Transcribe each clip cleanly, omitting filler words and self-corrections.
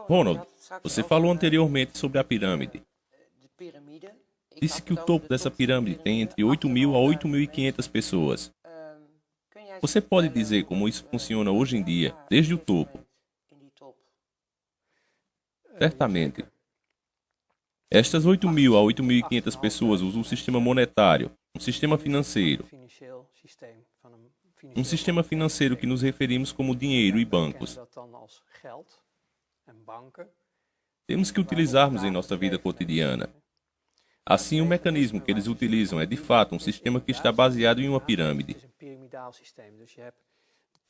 Ronald, você falou anteriormente sobre a pirâmide. Disse que o topo dessa pirâmide tem entre 8.000 a 8.500 pessoas. Você pode dizer como isso funciona hoje em dia, desde o topo? Certamente. Estas 8.000 a 8.500 pessoas usam um sistema monetário, um sistema financeiro. Um sistema financeiro que nos referimos como dinheiro e bancos. Temos que utilizarmos em nossa vida cotidiana. Assim, o mecanismo que eles utilizam é de fato um sistema que está baseado em uma pirâmide.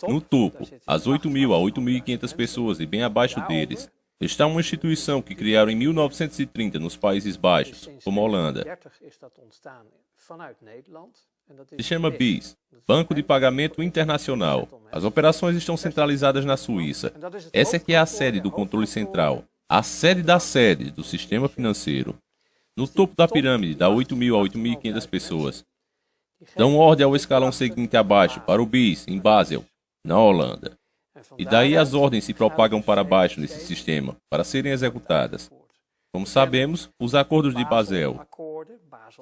No topo, as 8.000 a 8.500 pessoas e bem abaixo deles, está uma instituição que criaram em 1930 nos Países Baixos, como a Holanda. Se chama BIS, Banco de Pagamento Internacional. As operações estão centralizadas na Suíça. Essa é que é a sede do controle central, a sede das sedes do sistema financeiro. No topo da pirâmide dá 8.000 a 8.500 pessoas. Dão ordem ao escalão seguinte abaixo, para o BIS, em Basel, na Holanda. E daí as ordens se propagam para baixo nesse sistema, para serem executadas. Como sabemos, os acordos de Basel.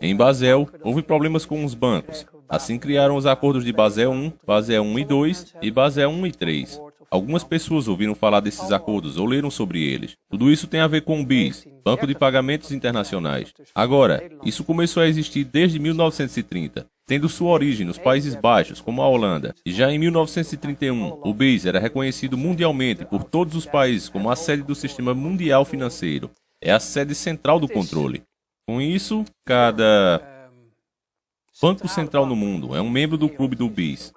Em Basel, houve problemas com os bancos. Assim criaram os acordos de Basel I, Basel I e II e Basel I e III. Algumas pessoas ouviram falar desses acordos ou leram sobre eles. Tudo isso tem a ver com o BIS, Banco de Pagamentos Internacionais. Agora, isso começou a existir desde 1930, tendo sua origem nos Países Baixos, como a Holanda. E já em 1931, o BIS era reconhecido mundialmente por todos os países como a sede do sistema mundial financeiro. É a sede central do controle. Com isso, cada banco central no mundo é um membro do clube do BIS.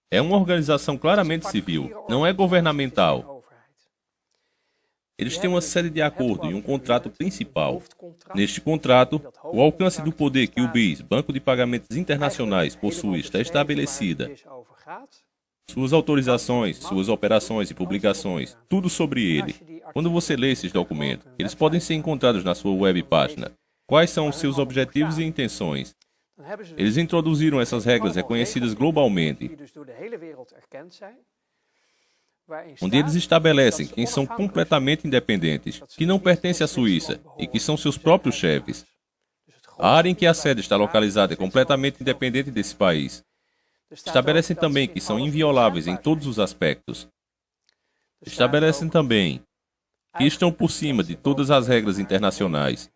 É uma organização claramente civil, não é governamental. Eles têm uma série de acordos e um contrato principal. Neste contrato, o alcance do poder que o BIS, Banco de Pagamentos Internacionais, possui está estabelecida. Suas autorizações, suas operações e publicações, tudo sobre ele. Quando você lê esses documentos, eles podem ser encontrados na sua web página. Quais são os seus objetivos e intenções? Eles introduziram essas regras reconhecidas globalmente, onde eles estabelecem quem são completamente independentes, que não pertencem à Suíça e que são seus próprios chefes. A área em que a sede está localizada é completamente independente desse país. Estabelecem também que são invioláveis em todos os aspectos. Estabelecem também que estão por cima de todas as regras internacionais.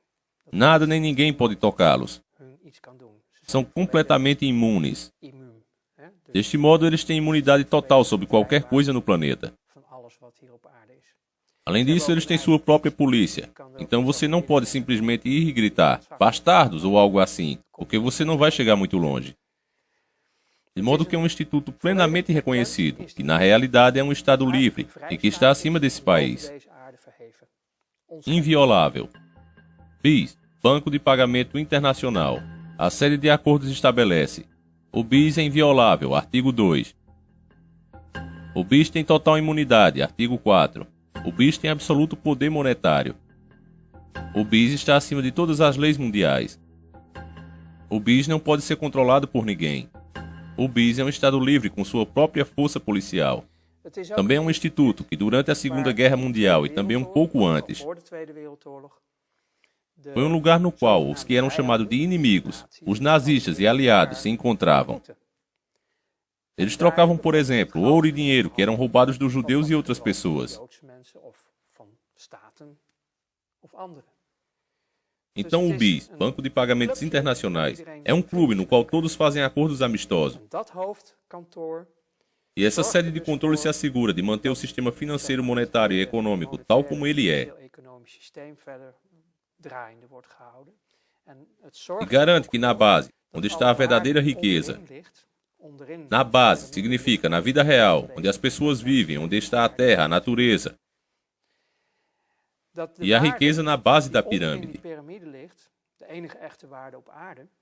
Nada nem ninguém pode tocá-los. São completamente imunes. Deste modo, eles têm imunidade total sobre qualquer coisa no planeta. Além disso, eles têm sua própria polícia. Então você não pode simplesmente ir e gritar "bastardos" ou algo assim, porque você não vai chegar muito longe. De modo que é um instituto plenamente reconhecido, que na realidade é um Estado livre e que está acima desse país. Inviolável. BIS, Banco de Pagamento Internacional. A série de acordos estabelece: o BIS é inviolável, artigo 2. O BIS tem total imunidade, artigo 4. O BIS tem absoluto poder monetário. O BIS está acima de todas as leis mundiais. O BIS não pode ser controlado por ninguém. O BIS é um Estado livre com sua própria força policial. Também é um instituto que, durante a Segunda Guerra Mundial e também um pouco antes, foi um lugar no qual os que eram chamados de inimigos, os nazistas e aliados, se encontravam. Eles trocavam, por exemplo, ouro e dinheiro que eram roubados dos judeus e outras pessoas. Então o BIS, Banco de Pagamentos Internacionais, é um clube no qual todos fazem acordos amistosos. E essa sede de controle se assegura de manter o sistema financeiro, monetário e econômico tal como ele é. E garante que na base, onde está a verdadeira riqueza, na base significa na vida real, onde as pessoas vivem, onde está a terra, a natureza, e a riqueza na base da pirâmide.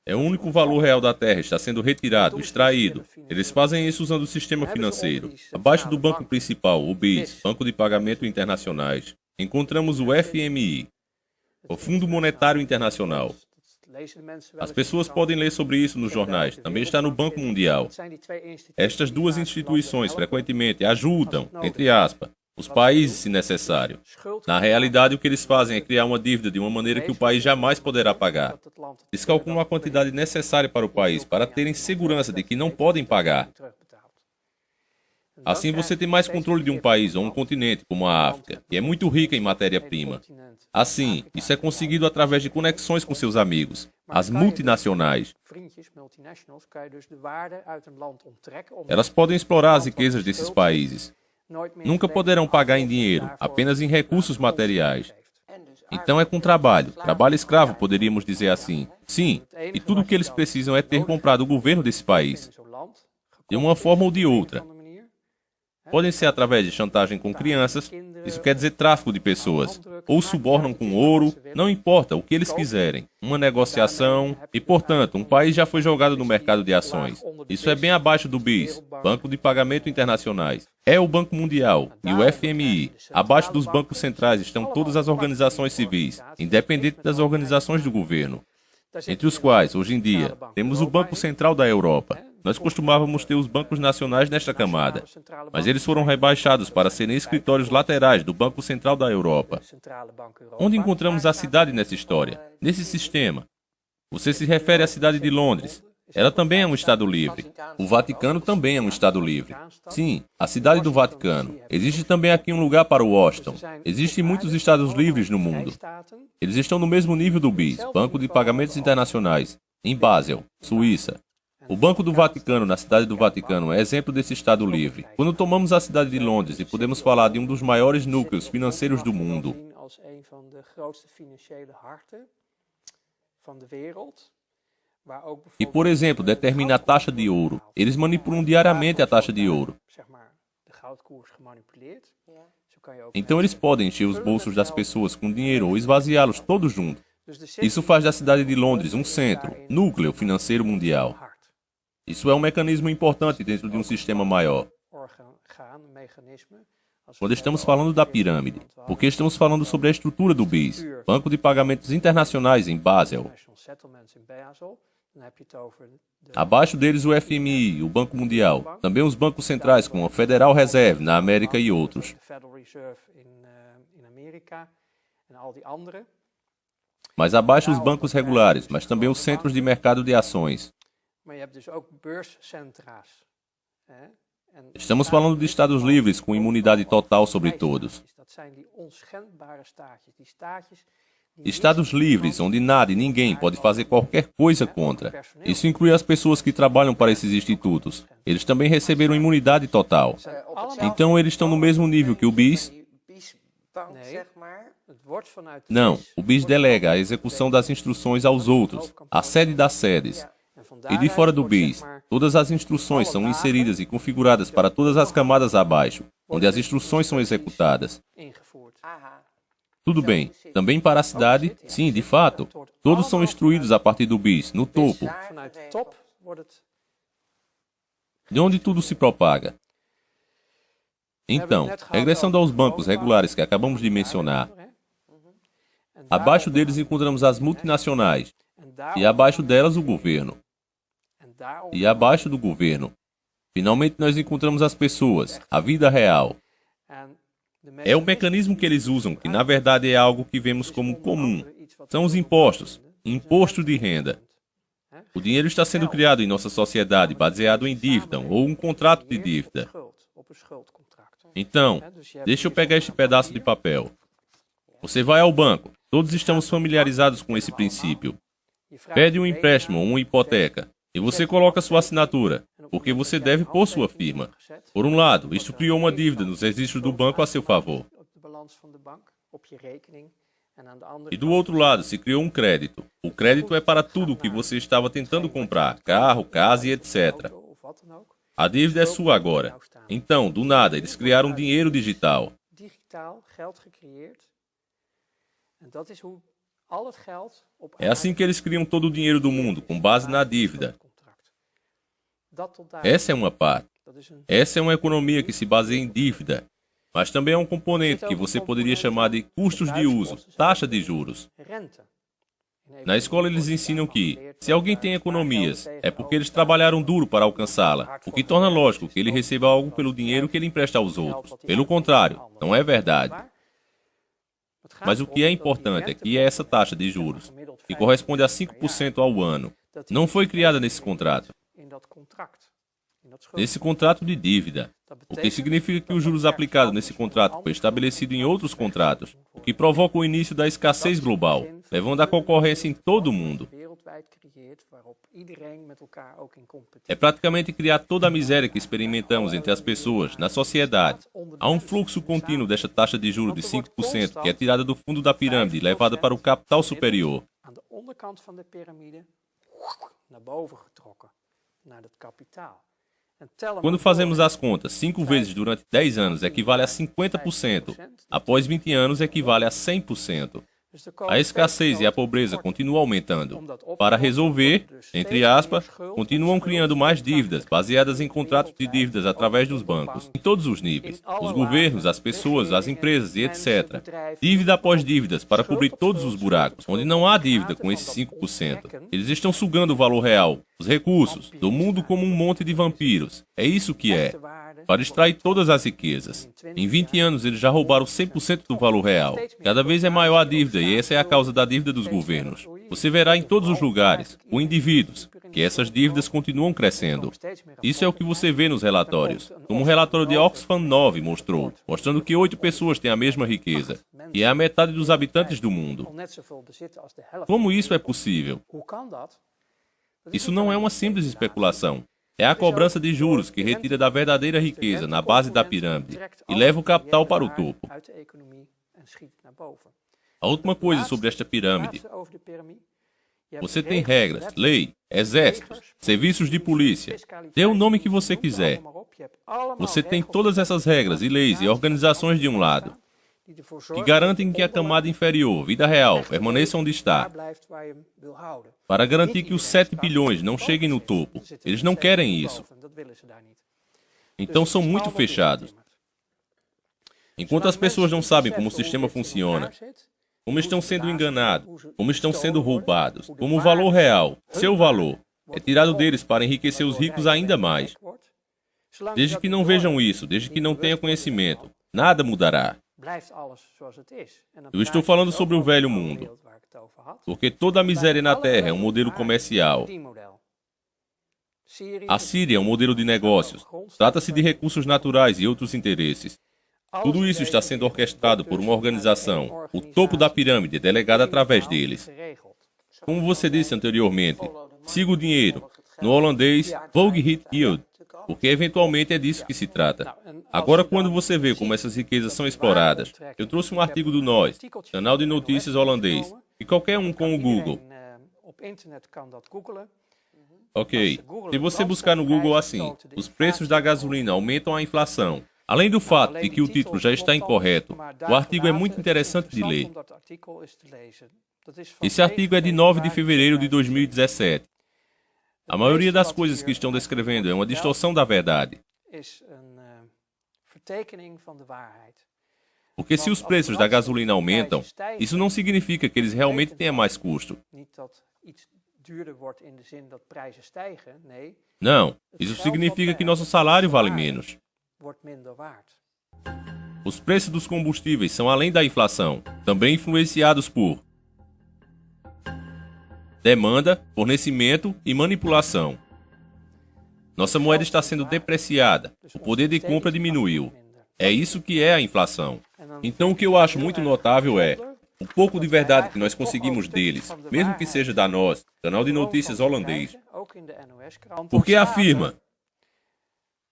É o único valor real da terra, está sendo retirado, extraído. Eles fazem isso usando o sistema financeiro. Abaixo do banco principal, o BIS, Banco de Pagamento Internacionais, encontramos o FMI, o Fundo Monetário Internacional. As pessoas podem ler sobre isso nos jornais. Também está no Banco Mundial. Estas duas instituições frequentemente ajudam, entre aspas, os países, se necessário. Na realidade, o que eles fazem é criar uma dívida de uma maneira que o país jamais poderá pagar. Eles calculam a quantidade necessária para o país, para terem segurança de que não podem pagar. Assim, você tem mais controle de um país ou um continente, como a África, que é muito rica em matéria-prima. Assim, isso é conseguido através de conexões com seus amigos, as multinacionais. Elas podem explorar as riquezas desses países. Nunca poderão pagar em dinheiro, apenas em recursos materiais. Então é com trabalho escravo, poderíamos dizer assim. Sim, e tudo o que eles precisam é ter comprado o governo desse país, de uma forma ou de outra. Podem ser através de chantagem com crianças, isso quer dizer tráfico de pessoas, ou subornam com ouro, não importa o que eles quiserem. Uma negociação, e portanto, um país já foi jogado no mercado de ações. Isso é bem abaixo do BIS, Banco de Pagamento Internacionais. É o Banco Mundial e o FMI. Abaixo dos bancos centrais estão todas as organizações civis, independente das organizações do governo, entre os quais, hoje em dia, temos o Banco Central da Europa. Nós costumávamos ter os bancos nacionais nesta camada, mas eles foram rebaixados para serem escritórios laterais do Banco Central da Europa. Onde encontramos a cidade nessa história? Nesse sistema. Você se refere à cidade de Londres. Ela também é um Estado livre. O Vaticano também é um Estado livre. Sim, a cidade do Vaticano. Existe também aqui um lugar para Washington. Existem muitos Estados livres no mundo. Eles estão no mesmo nível do BIS, Banco de Pagamentos Internacionais, em Basel, Suíça. O Banco do Vaticano, na cidade do Vaticano, é exemplo desse Estado livre. Quando tomamos a cidade de Londres e podemos falar de um dos maiores núcleos financeiros do mundo, e, por exemplo, determina a taxa de ouro. Eles manipulam diariamente a taxa de ouro. Então eles podem encher os bolsos das pessoas com dinheiro ou esvaziá-los todos juntos. Isso faz da cidade de Londres um centro, núcleo financeiro mundial. Isso é um mecanismo importante dentro de um sistema maior. Quando estamos falando da pirâmide, porque estamos falando sobre a estrutura do BIS, Banco de Pagamentos Internacionais em Basel. Abaixo deles o FMI, o Banco Mundial, também os bancos centrais como a Federal Reserve na América e outros. Mas abaixo os bancos regulares, mas também os centros de mercado de ações. Estamos falando de estados livres com imunidade total sobre todos. Estados livres, onde nada e ninguém pode fazer qualquer coisa contra. Isso inclui as pessoas que trabalham para esses institutos. Eles também receberam imunidade total. Então eles estão no mesmo nível que o BIS? Não, o BIS delega a execução das instruções aos outros, a sede das sedes. E de fora do BIS, todas as instruções são inseridas e configuradas para todas as camadas abaixo, onde as instruções são executadas. Tudo bem, também para a cidade, sim, de fato, todos são instruídos a partir do BIS, no topo, de onde tudo se propaga. Então, regressando aos bancos regulares que acabamos de mencionar, abaixo deles encontramos as multinacionais, e abaixo delas o governo. E abaixo do governo, finalmente nós encontramos as pessoas, a vida real. É o mecanismo que eles usam, que na verdade é algo que vemos como comum. São os impostos, imposto de renda. O dinheiro está sendo criado em nossa sociedade baseado em dívida ou um contrato de dívida. Então, deixa eu pegar este pedaço de papel. Você vai ao banco, todos estamos familiarizados com esse princípio. Pede um empréstimo ou uma hipoteca, e você coloca sua assinatura, porque você deve pôr sua firma. Por um lado, isto criou uma dívida nos registros do banco a seu favor. E do outro lado, se criou um crédito. O crédito é para tudo o que você estava tentando comprar, carro, casa e etc. A dívida é sua agora. Então, do nada, eles criaram dinheiro digital. É assim que eles criam todo o dinheiro do mundo, com base na dívida. Essa é uma parte. Essa é uma economia que se baseia em dívida. Mas também é um componente que você poderia chamar de custos de uso, taxa de juros. Na escola eles ensinam que, se alguém tem economias, é porque eles trabalharam duro para alcançá-la, o que torna lógico que ele receba algo pelo dinheiro que ele empresta aos outros. Pelo contrário, não é verdade. Mas o que é importante é que essa taxa de juros, que corresponde a 5% ao ano, não foi criada nesse contrato. Nesse contrato de dívida, o que significa que os juros aplicados nesse contrato foi estabelecido em outros contratos, o que provoca o início da escassez global, levando à concorrência em todo o mundo. É praticamente criar toda a miséria que experimentamos entre as pessoas, na sociedade. Há um fluxo contínuo desta taxa de juros de 5% que é tirada do fundo da pirâmide e levada para o capital superior. Quando fazemos as contas, 5 vezes durante 10 anos equivale a 50%, após 20 anos equivale a 100%. A escassez e a pobreza continuam aumentando. Para resolver, entre aspas, continuam criando mais dívidas, baseadas em contratos de dívidas através dos bancos, em todos os níveis, os governos, as pessoas, as empresas e etc. Dívida após dívidas para cobrir todos os buracos, onde não há dívida com esses 5%. Eles estão sugando o valor real, os recursos, do mundo como um monte de vampiros. É isso que é. Para extrair todas as riquezas. Em 20 anos, eles já roubaram 100% do valor real. Cada vez é maior a dívida, e essa é a causa da dívida dos governos. Você verá em todos os lugares, com indivíduos, que essas dívidas continuam crescendo. Isso é o que você vê nos relatórios. Como o relatório de Oxfam 9 mostrou, mostrando que 8 pessoas têm a mesma riqueza, e é a metade dos habitantes do mundo. Como isso é possível? Isso não é uma simples especulação. É a cobrança de juros que retira da verdadeira riqueza na base da pirâmide e leva o capital para o topo. A última coisa sobre esta pirâmide. Você tem regras, lei, exércitos, serviços de polícia. Dê o nome que você quiser. Você tem todas essas regras e leis e organizações de um lado, que garantem que a camada inferior, vida real, permaneça onde está, para garantir que os 7 bilhões não cheguem no topo. Eles não querem isso. Então são muito fechados. Enquanto as pessoas não sabem como o sistema funciona, como estão sendo enganados, como estão sendo roubados, como o valor real, seu valor, é tirado deles para enriquecer os ricos ainda mais. Desde que não vejam isso, desde que não tenham conhecimento, nada mudará. Eu estou falando sobre o velho mundo, porque toda a miséria na Terra é um modelo comercial. A Síria é um modelo de negócios. Trata-se de recursos naturais e outros interesses. Tudo isso está sendo orquestrado por uma organização, o topo da pirâmide, delegada através deles. Como você disse anteriormente, siga o dinheiro. No holandês, Vogue Hit Yield, porque eventualmente é disso que se trata. Agora, quando você vê como essas riquezas são exploradas, eu trouxe um artigo do Nós, canal de notícias holandês, e qualquer um com o Google. Ok, se você buscar no Google assim, os preços da gasolina aumentam a inflação. Além do fato de que o título já está incorreto, o artigo é muito interessante de ler. Esse artigo é de 9 de fevereiro de 2017. A maioria das coisas que estão descrevendo é uma distorção da verdade. Porque se os preços da gasolina aumentam, isso não significa que eles realmente tenham mais custo. Não, isso significa que nosso salário vale menos. Os preços dos combustíveis são além da inflação, também influenciados por demanda, fornecimento e manipulação. Nossa moeda está sendo depreciada, o poder de compra diminuiu. É isso que é a inflação. Então o que eu acho muito notável é o pouco de verdade que nós conseguimos deles, mesmo que seja da Nós, canal de notícias holandês. Porque afirma,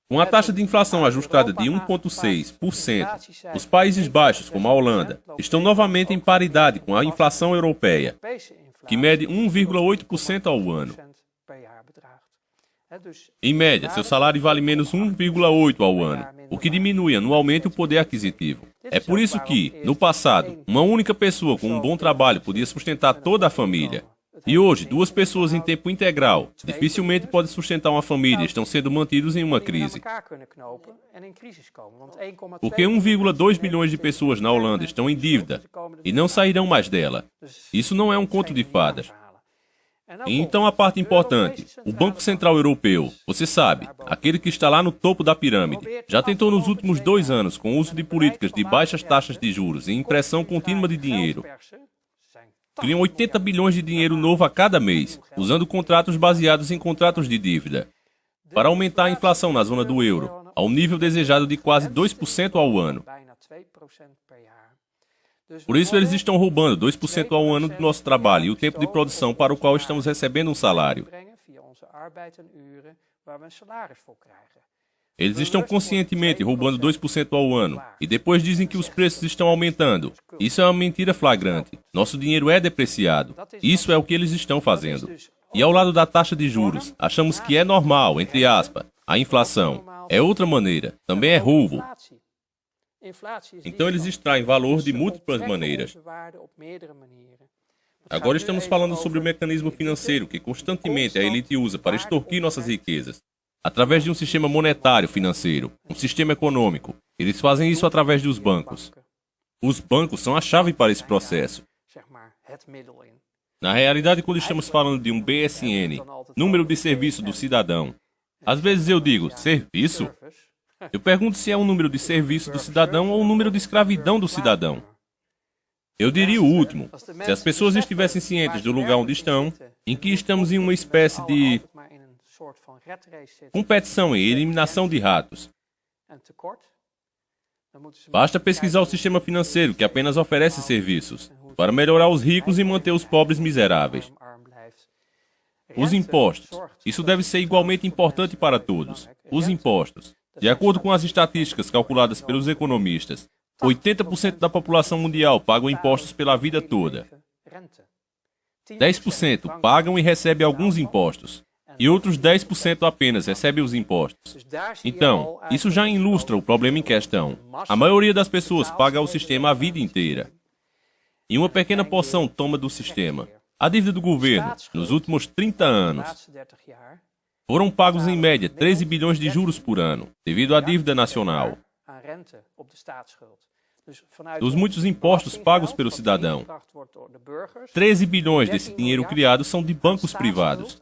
com a taxa de inflação ajustada de 1,6%, os Países Baixos, como a Holanda, estão novamente em paridade com a inflação europeia, que mede 1,8% ao ano. Em média, seu salário vale menos 1,8% ao ano, o que diminui anualmente o poder aquisitivo. É por isso que, no passado, uma única pessoa com um bom trabalho podia sustentar toda a família. E hoje, 2 pessoas em tempo integral dificilmente podem sustentar uma família e estão sendo mantidos em uma crise. Porque 1,2 milhões de pessoas na Holanda estão em dívida e não sairão mais dela. Isso não é um conto de fadas. E então a parte importante, o Banco Central Europeu, você sabe, aquele que está lá no topo da pirâmide, já tentou nos últimos 2 anos, com o uso de políticas de baixas taxas de juros e impressão contínua de dinheiro, criam 80 bilhões de dinheiro novo a cada mês, usando contratos baseados em contratos de dívida, para aumentar a inflação na zona do euro, ao nível desejado de quase 2% ao ano. Por isso, eles estão roubando 2% ao ano do nosso trabalho e o tempo de produção para o qual estamos recebendo um salário. Eles estão conscientemente roubando 2% ao ano e depois dizem que os preços estão aumentando. Isso é uma mentira flagrante. Nosso dinheiro é depreciado. Isso é o que eles estão fazendo. E ao lado da taxa de juros, achamos que é normal, entre aspas, a inflação. É outra maneira. Também é roubo. Então eles extraem valor de múltiplas maneiras. Agora estamos falando sobre o mecanismo financeiro que constantemente a elite usa para extorquir nossas riquezas. Através de um sistema monetário financeiro, um sistema econômico. Eles fazem isso através dos bancos. Os bancos são a chave para esse processo. Na realidade, quando estamos falando de um BSN, número de serviço do cidadão, às vezes eu digo, serviço? Eu pergunto se é um número de serviço do cidadão ou um número de escravidão do cidadão. Eu diria o último. Se as pessoas estivessem cientes do lugar onde estão, em que estamos em uma espécie de competição em eliminação de ratos. Basta pesquisar o sistema financeiro que apenas oferece serviços para melhorar os ricos e manter os pobres miseráveis. Os impostos. Isso deve ser igualmente importante para todos. Os impostos. De acordo com as estatísticas calculadas pelos economistas, 80% da população mundial pagam impostos pela vida toda. 10% pagam e recebem alguns impostos. E outros 10% apenas recebem os impostos. Então, isso já ilustra o problema em questão. A maioria das pessoas paga o sistema a vida inteira. E uma pequena porção toma do sistema. A dívida do governo, nos últimos 30 anos, foram pagos em média 13 bilhões de juros por ano, devido à dívida nacional. Dos muitos impostos pagos pelo cidadão, 13 bilhões desse dinheiro criado são de bancos privados.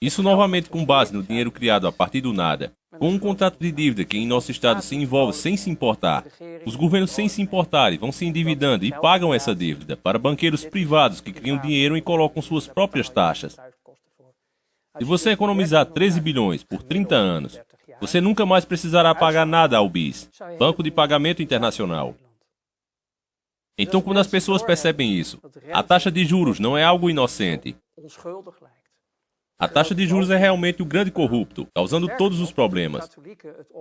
Isso novamente com base no dinheiro criado a partir do nada, com um contrato de dívida que em nosso estado se envolve sem se importar. Os governos sem se importarem vão se endividando e pagam essa dívida para banqueiros privados que criam dinheiro e colocam suas próprias taxas. Se você economizar 13 bilhões por 30 anos, você nunca mais precisará pagar nada ao BIS, Banco de Pagamento Internacional. Então, quando as pessoas percebem isso, a taxa de juros não é algo inocente. A taxa de juros é realmente o grande corrupto, causando todos os problemas.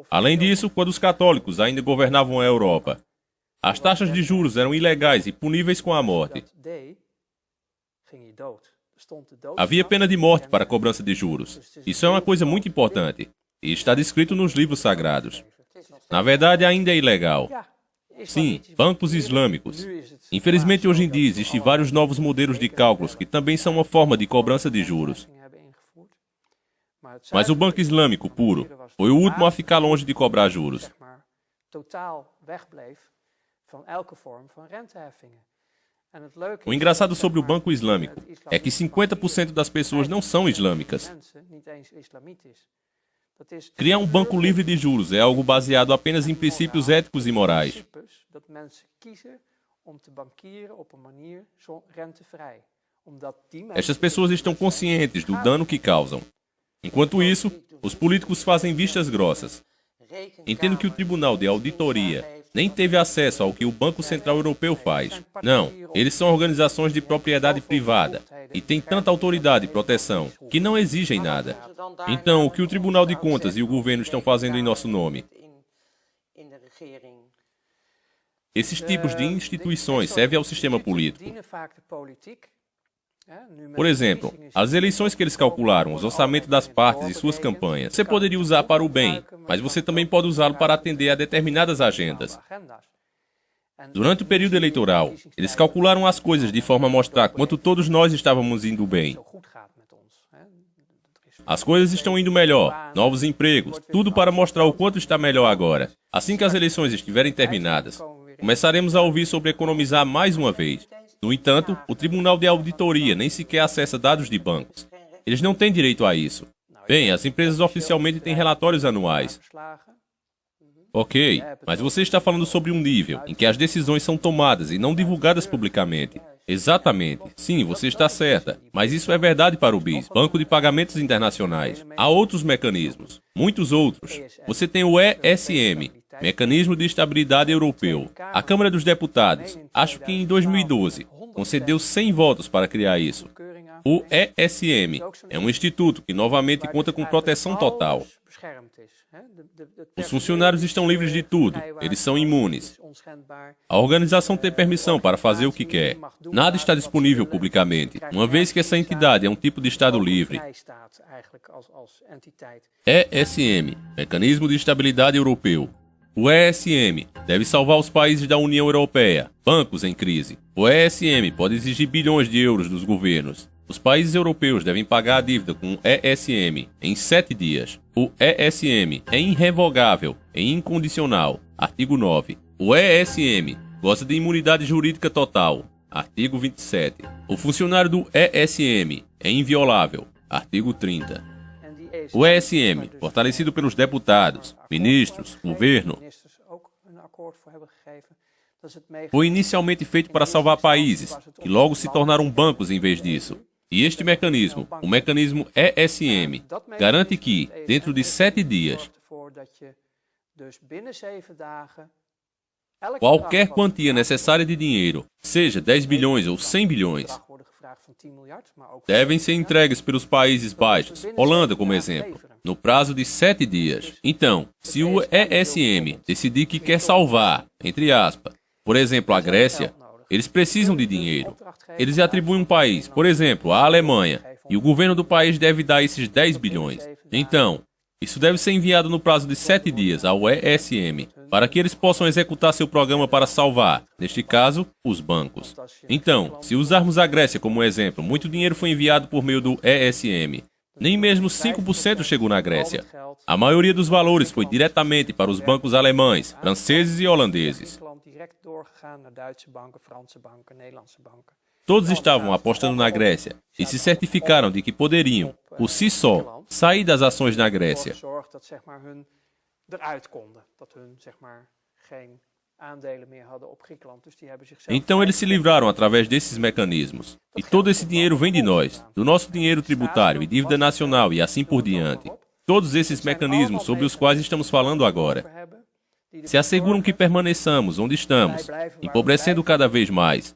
Além disso, quando os católicos ainda governavam a Europa, as taxas de juros eram ilegais e puníveis com a morte. Havia pena de morte para a cobrança de juros. Isso é uma coisa muito importante, e está descrito nos livros sagrados. Na verdade, ainda é ilegal. Sim, bancos islâmicos. Infelizmente, hoje em dia, existem vários novos modelos de cálculos que também são uma forma de cobrança de juros. Mas o Banco Islâmico puro foi o último a ficar longe de cobrar juros. O engraçado sobre o Banco Islâmico é que 50% das pessoas não são islâmicas. Criar um banco livre de juros é algo baseado apenas em princípios éticos e morais. Estas pessoas estão conscientes do dano que causam. Enquanto isso, os políticos fazem vistas grossas. Entendo que o Tribunal de Auditoria nem teve acesso ao que o Banco Central Europeu faz. Não, eles são organizações de propriedade privada e têm tanta autoridade e proteção que não exigem nada. Então, o que o Tribunal de Contas e o governo estão fazendo em nosso nome? Esses tipos de instituições servem ao sistema político. Por exemplo, as eleições que eles calcularam, os orçamentos das partes e suas campanhas, você poderia usar para o bem, mas você também pode usá-lo para atender a determinadas agendas. Durante o período eleitoral, eles calcularam as coisas de forma a mostrar quanto todos nós estávamos indo bem. As coisas estão indo melhor, novos empregos, tudo para mostrar o quanto está melhor agora. Assim que as eleições estiverem terminadas, começaremos a ouvir sobre economizar mais uma vez. No entanto, o Tribunal de Auditoria nem sequer acessa dados de bancos. Eles não têm direito a isso. Bem, as empresas oficialmente têm relatórios anuais. Ok, mas você está falando sobre um nível em que as decisões são tomadas e não divulgadas publicamente. Exatamente. Sim, você está certa. Mas isso é verdade para o BIS, Banco de Pagamentos Internacionais. Há outros mecanismos, muitos outros. Você tem o ESM, Mecanismo de Estabilidade Europeu. A Câmara dos Deputados, acho que em 2012, concedeu 100 votos para criar isso. O ESM é um instituto que novamente conta com proteção total. Os funcionários estão livres de tudo, eles são imunes. A organização tem permissão para fazer o que quer. Nada está disponível publicamente, uma vez que essa entidade é um tipo de Estado livre. ESM, Mecanismo de Estabilidade Europeu. O ESM deve salvar os países da União Europeia, bancos em crise. O ESM pode exigir bilhões de euros dos governos. Os países europeus devem pagar a dívida com o ESM em 7 dias. O ESM é irrevogável e incondicional. Artigo 9. O ESM goza de imunidade jurídica total. Artigo 27. O funcionário do ESM é inviolável. Artigo 30. O ESM, fortalecido pelos deputados, ministros, governo, foi inicialmente feito para salvar países, que logo se tornaram bancos em vez disso. E este mecanismo, o mecanismo ESM, garante que, dentro de 7 dias, qualquer quantia necessária de dinheiro, seja 10 bilhões ou 100 bilhões, devem ser entregues pelos Países Baixos, Holanda como exemplo, no prazo de 7 dias. Então, se o ESM decidir que quer salvar, entre aspas, por exemplo, a Grécia, eles precisam de dinheiro. Eles atribuem um país, por exemplo, a Alemanha, e o governo do país deve dar esses 10 bilhões. Então, isso deve ser enviado no prazo de 7 dias ao ESM, para que eles possam executar seu programa para salvar, neste caso, os bancos. Então, se usarmos a Grécia como exemplo, muito dinheiro foi enviado por meio do ESM. Nem mesmo 5% chegou na Grécia. A maioria dos valores foi diretamente para os bancos alemães, franceses e holandeses. Todos estavam apostando na Grécia e se certificaram de que poderiam, por si só, sair das ações na Grécia. Então eles se livraram através desses mecanismos. E todo esse dinheiro vem de nós, do nosso dinheiro tributário e dívida nacional e assim por diante. Todos esses mecanismos sobre os quais estamos falando agora se asseguram que permaneçamos onde estamos, empobrecendo cada vez mais.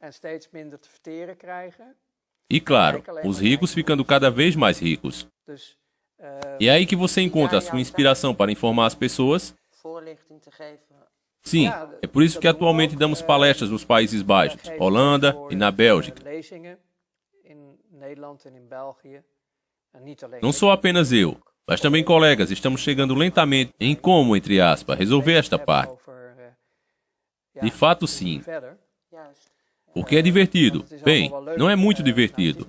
E claro, os ricos ficando cada vez mais ricos. E é aí que você encontra a sua inspiração para informar as pessoas? Sim, é por isso que atualmente damos palestras nos Países Baixos, Holanda e na Bélgica. Não sou apenas eu, mas também colegas estamos chegando lentamente em como, entre aspas, resolver esta parte. De fato, sim. Porque é divertido. Bem, não é muito divertido.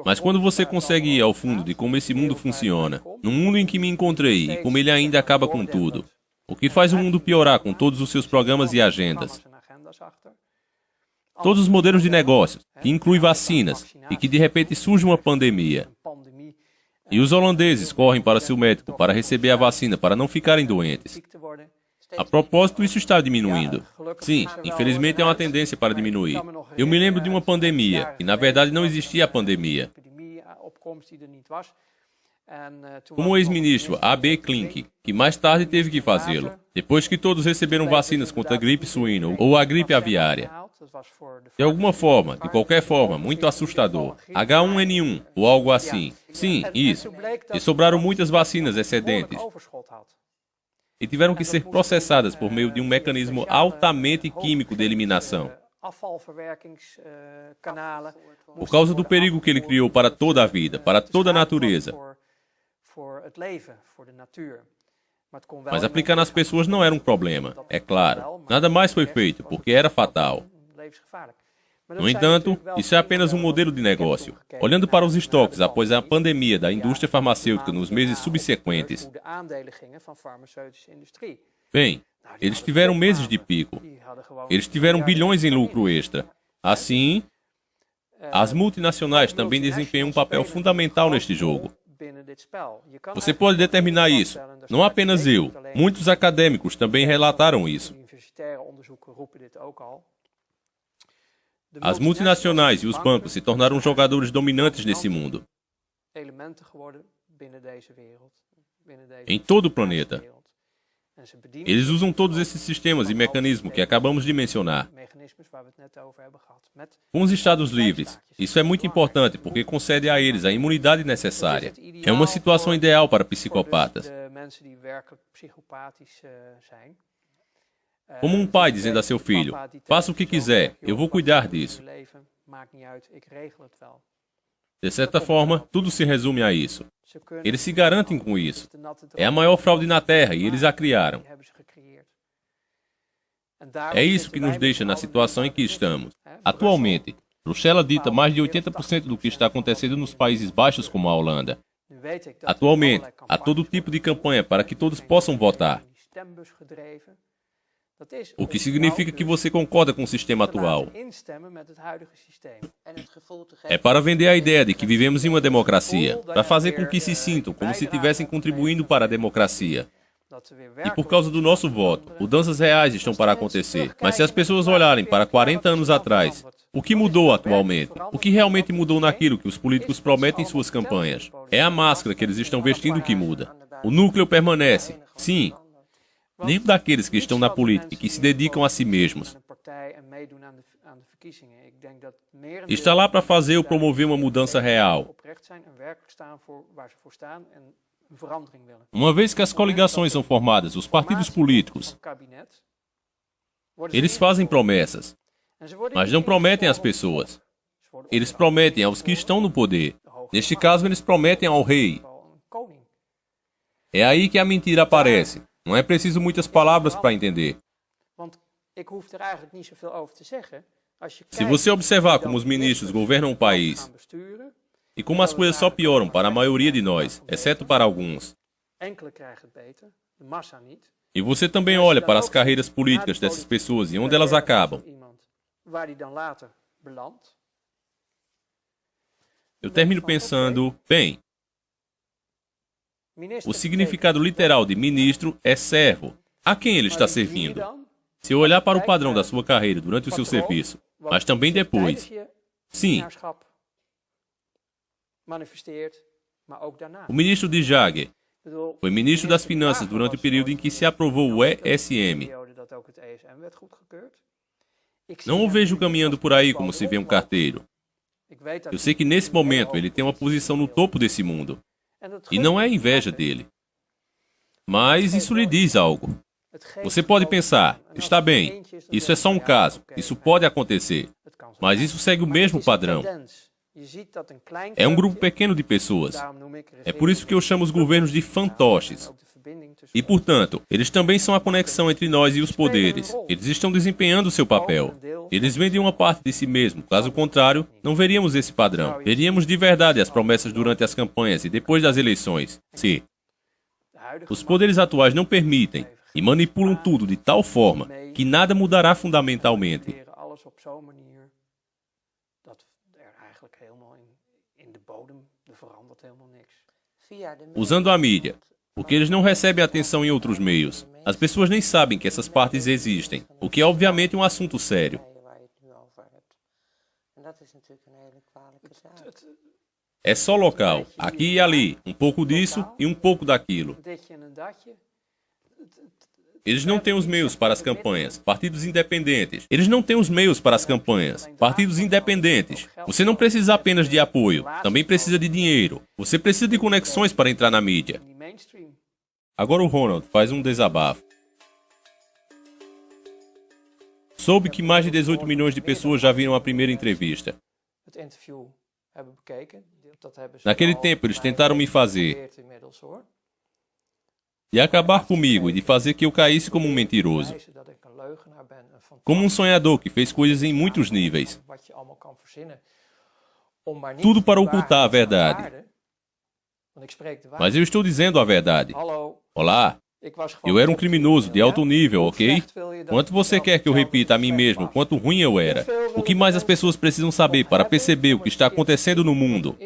Mas quando você consegue ir ao fundo de como esse mundo funciona, no mundo em que me encontrei e como ele ainda acaba com tudo, o que faz o mundo piorar com todos os seus programas e agendas. Todos os modelos de negócios, que incluem vacinas, e que de repente surge uma pandemia. E os holandeses correm para seu médico para receber a vacina para não ficarem doentes. A propósito, isso está diminuindo. Sim, infelizmente é uma tendência para diminuir. Eu me lembro de uma pandemia, e na verdade não existia a pandemia. Como o ex-ministro A.B. Klink, que mais tarde teve que fazê-lo, depois que todos receberam vacinas contra a gripe suína ou a gripe aviária. De alguma forma, de qualquer forma, muito assustador. H1N1 ou algo assim. Sim, isso. E sobraram muitas vacinas excedentes. E tiveram que ser processadas por meio de um mecanismo altamente químico de eliminação. Por causa do perigo que ele criou para toda a vida, para toda a natureza. Mas aplicar nas pessoas não era um problema, é claro. Nada mais foi feito, porque era fatal. No entanto, isso é apenas um modelo de negócio. Olhando para os estoques após a pandemia da indústria farmacêutica nos meses subsequentes, bem, eles tiveram meses de pico. Eles tiveram bilhões em lucro extra. Assim, as multinacionais também desempenham um papel fundamental neste jogo. Você pode determinar isso. Não apenas eu. Muitos acadêmicos também relataram isso. As multinacionais e os bancos se tornaram jogadores dominantes nesse mundo. Em todo o planeta. Eles usam todos esses sistemas e mecanismos que acabamos de mencionar. Com os Estados livres, isso é muito importante porque concede a eles a imunidade necessária. É uma situação ideal para psicopatas. Como um pai dizendo a seu filho, faça o que quiser, eu vou cuidar disso. De certa forma, tudo se resume a isso. Eles se garantem com isso. É a maior fraude na Terra e eles a criaram. É isso que nos deixa na situação em que estamos. Atualmente, Bruxelas dita mais de 80% do que está acontecendo nos Países Baixos como a Holanda. Atualmente, há todo tipo de campanha para que todos possam votar. O que significa que você concorda com o sistema atual. É para vender a ideia de que vivemos em uma democracia, para fazer com que se sintam como se estivessem contribuindo para a democracia. E por causa do nosso voto, mudanças reais estão para acontecer. Mas se as pessoas olharem para 40 anos atrás, o que mudou atualmente? O que realmente mudou naquilo que os políticos prometem em suas campanhas? É a máscara que eles estão vestindo que muda. O núcleo permanece. Sim. Nenhum daqueles que estão na política e que se dedicam a si mesmos está lá para fazer ou promover uma mudança real. Uma vez que as coligações são formadas, os partidos políticos, eles fazem promessas, mas não prometem às pessoas. Eles prometem aos que estão no poder. Neste caso, eles prometem ao rei. É aí que a mentira aparece. Não é preciso muitas palavras para entender. Se você observar como os ministros governam o país e como as coisas só pioram para a maioria de nós, exceto para alguns, e você também olha para as carreiras políticas dessas pessoas e onde elas acabam, eu termino pensando, bem, o significado literal de ministro é servo. A quem ele está servindo? Se eu olhar para o padrão da sua carreira durante o seu serviço, mas também depois. Sim. O ministro de Jager foi ministro das Finanças durante o período em que se aprovou o ESM. Não o vejo caminhando por aí como se vê um carteiro. Eu sei que nesse momento ele tem uma posição no topo desse mundo. E não é inveja dele. Mas isso lhe diz algo. Você pode pensar, está bem, isso é só um caso, isso pode acontecer. Mas isso segue o mesmo padrão. É um grupo pequeno de pessoas. É por isso que eu chamo os governos de fantoches. E, portanto, eles também são a conexão entre nós e os poderes. Eles estão desempenhando o seu papel. Eles vendem uma parte de si mesmo. Caso contrário, não veríamos esse padrão. Veríamos de verdade as promessas durante as campanhas e depois das eleições. Sim. Os poderes atuais não permitem e manipulam tudo de tal forma que nada mudará fundamentalmente. Usando a mídia, porque eles não recebem atenção em outros meios. As pessoas nem sabem que essas partes existem, o que é obviamente um assunto sério. É só local, aqui e ali, um pouco disso e um pouco daquilo. Eles não têm os meios para as campanhas. Partidos independentes. Eles não têm os meios para as campanhas. Partidos independentes. Você não precisa apenas de apoio. Também precisa de dinheiro. Você precisa de conexões para entrar na mídia. Agora o Ronald faz um desabafo. Soube que mais de 18 milhões de pessoas já viram a primeira entrevista. Naquele tempo, eles tentaram me fazer. de acabar comigo e de fazer que eu caísse como um mentiroso. Como um sonhador que fez coisas em muitos níveis. Tudo para ocultar a verdade. Mas eu estou dizendo a verdade. Olá, eu era um criminoso de alto nível, ok? Quanto você quer que eu repita a mim mesmo quanto ruim eu era? O que mais as pessoas precisam saber para perceber o que está acontecendo no mundo?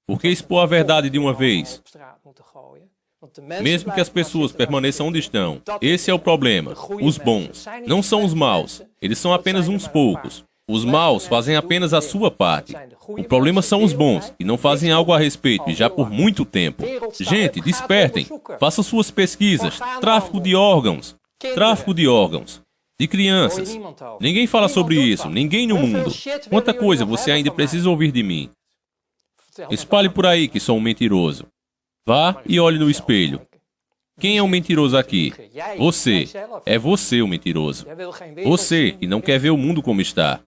Por que expor a verdade de uma vez? Mesmo que as pessoas permaneçam onde estão, esse é o problema. Os bons não são os maus, eles são apenas uns poucos. Os maus fazem apenas a sua parte. O problema são os bons, que não fazem algo a respeito, e já por muito tempo. Gente, despertem. Façam suas pesquisas. Tráfico de órgãos. Tráfico de órgãos. De crianças. Ninguém fala sobre isso. Ninguém no mundo. Quanta coisa você ainda precisa ouvir de mim. Espalhe por aí que sou um mentiroso. Vá e olhe no espelho. Quem é o mentiroso aqui? Você. É você o mentiroso. Você que não quer ver o mundo como está.